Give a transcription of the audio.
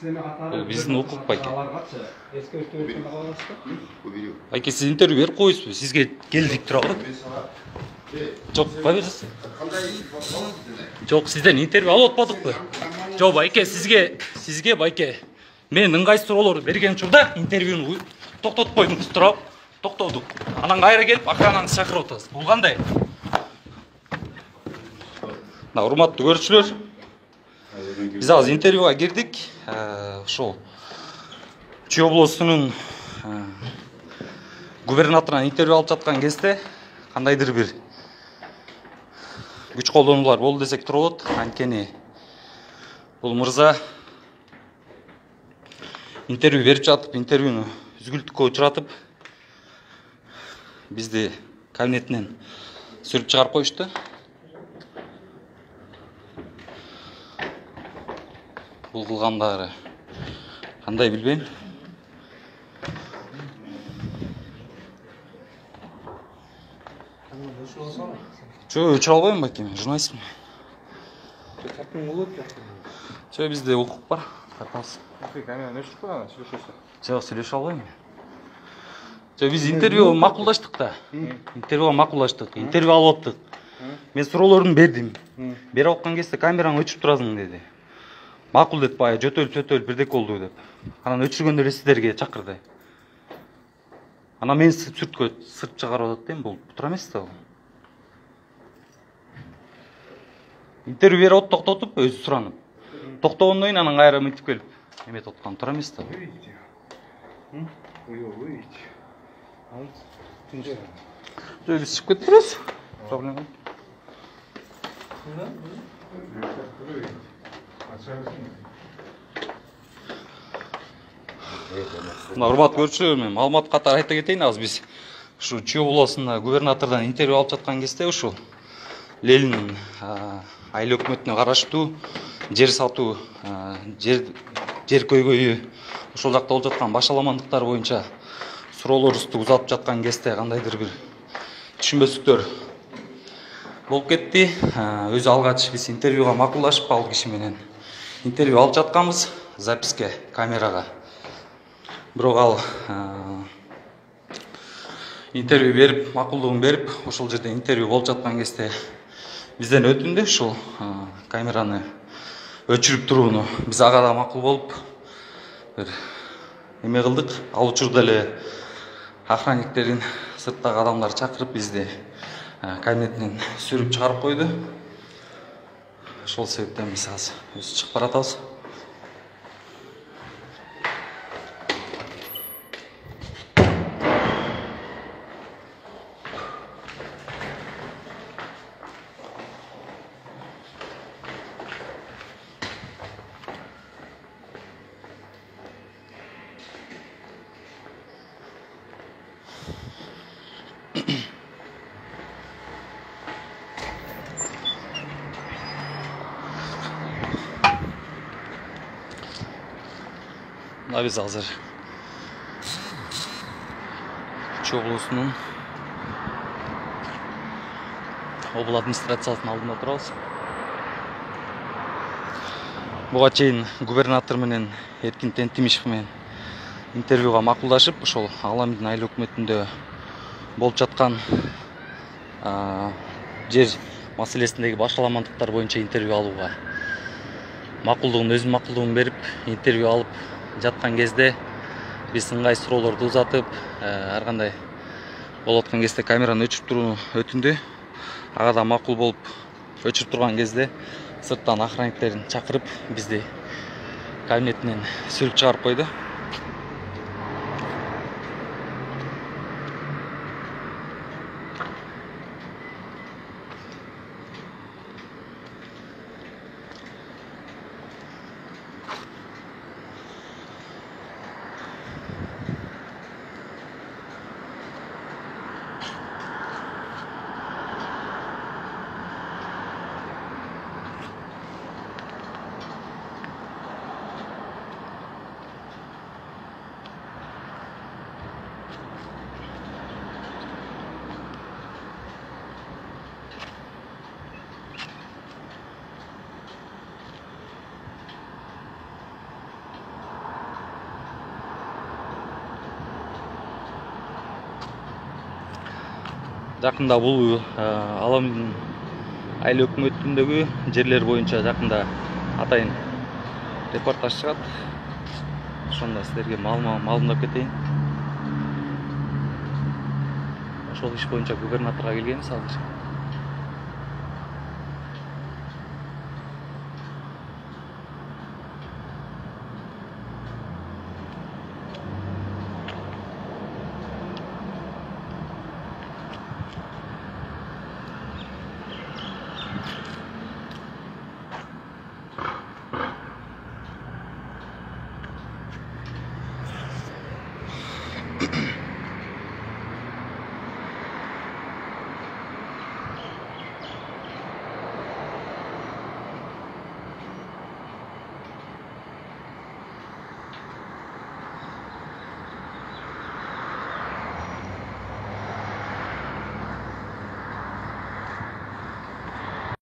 Бұл біздің укук байке. Байке, сіз интервью беріп қойсыз, сізге келдік тұра ғой. Жоқ, қай бересіз? Жоқ, сізден интервью алып отпадық қой. Жоқ, байке, сізге байке. Мен ыңғайсыз сұрауларды берген жұрда интервьюны тоқтатып қойдыңыз тұра. Тоқтаудық. Анан қайра келіп, охранаңызды шақырып отырсыз. Бұл қандай? Урматтуу көрүүчүлөр, биз азыр интервьюга кирдик. Ошол Чүй облусунун губернаторунан интервью алып жаткан кезде кандайдыр бир күч колдонуулар болду десек туура болот. Анткени бул мырза интервью берип жатып, интервьюну үзгүлтүккө учуратып, бизди кабинетинен сүрүп чыгарып коюшту. Бұл қылғандары қандай білбейм. Жоқ, өчір албайым бәке, мен журналистпін. Жоқ, бізде укук бар. Жоқ, сөйлеше албайм. Жоқ, біз интервью мақұлдаштық та. Интервью алып оттық. Мен сұрауларын бердім. Беріп отқан кезде камераны өчіріп тұрасың деді. Мақұл деп бая, жөтөліп бірдек болду деп. Анан өчіргенде сіздерге чакырды. Ана мен сүрткө сырып чыгарып атат дейм, бул туура эмес да. Интервью берип токтотуп, өзү суранып. Токтогондон кийин анан кайра мынтип келип, эметип аткан туура эмес да. Жо, биз чыгып кетип турабыз. Проблема. Урматтуу көрүүчүлөр, мен маалымат катары айта кетейин. Азыр биз ушу Чүй облусунда губернатордон интервью алып жаткан кезде ушул Ленин айыл өкмөтүнө караштуу жер сатуу, жер көйгөйү, ошол жакта болуп жаткан баш аламандыктар боюнча суроолорубузду узатып жаткан кезде кандайдыр бир түшүнбөстүктөр болуп кетти. Өзү алгач биз интервьюга макулдашып ал киши менен интервью алып жатканбыз, записке, камерага. Бирок ал интервью берип, макулдугун берип, ошол жерде интервью болуп жаткан кезде бизден өтүндү ушул камераны өчүрүп турууну. Биз ага да макул болуп бир эме кылдык. Ал учурда эле охранниктердин сырттагы адамдар чакырып бизди кабинетинен сүрүп чыгарып койду. Ошол себептен биз азыр өзү чыгып баратабыз. Biz hazır Чүй облусунун обл администрациясынын алдында турабыз. Буга чейин губернатор менен Эркин Тентимишев менен интервьюга макулдашып, ошол Аламиндин айыл өкмөтүндө болуп жаткан жер маселесиндеги баш аламандыктар боюнча интервью алууга өзүнүн макулдугун берип, интервью алып жаткан кезде биз ыңгай суроолорду узатып, ар кандай болуп аткан кезде камераны өчүрүп турууну өтүндү. Ага да макул болуп, өчүрүп турган кезде сырттан охранниктерин чакырып бизди кабинетинен сүрүп чыгарып койду. Жакында бул Аламдын айыл өкмөтүндөгү жерлер боюнча жакында атайын репортаж чыгат. Ошондо силерге маалымдап кетейин. Ошол иш боюнча губернаторго келгенбиз азыр.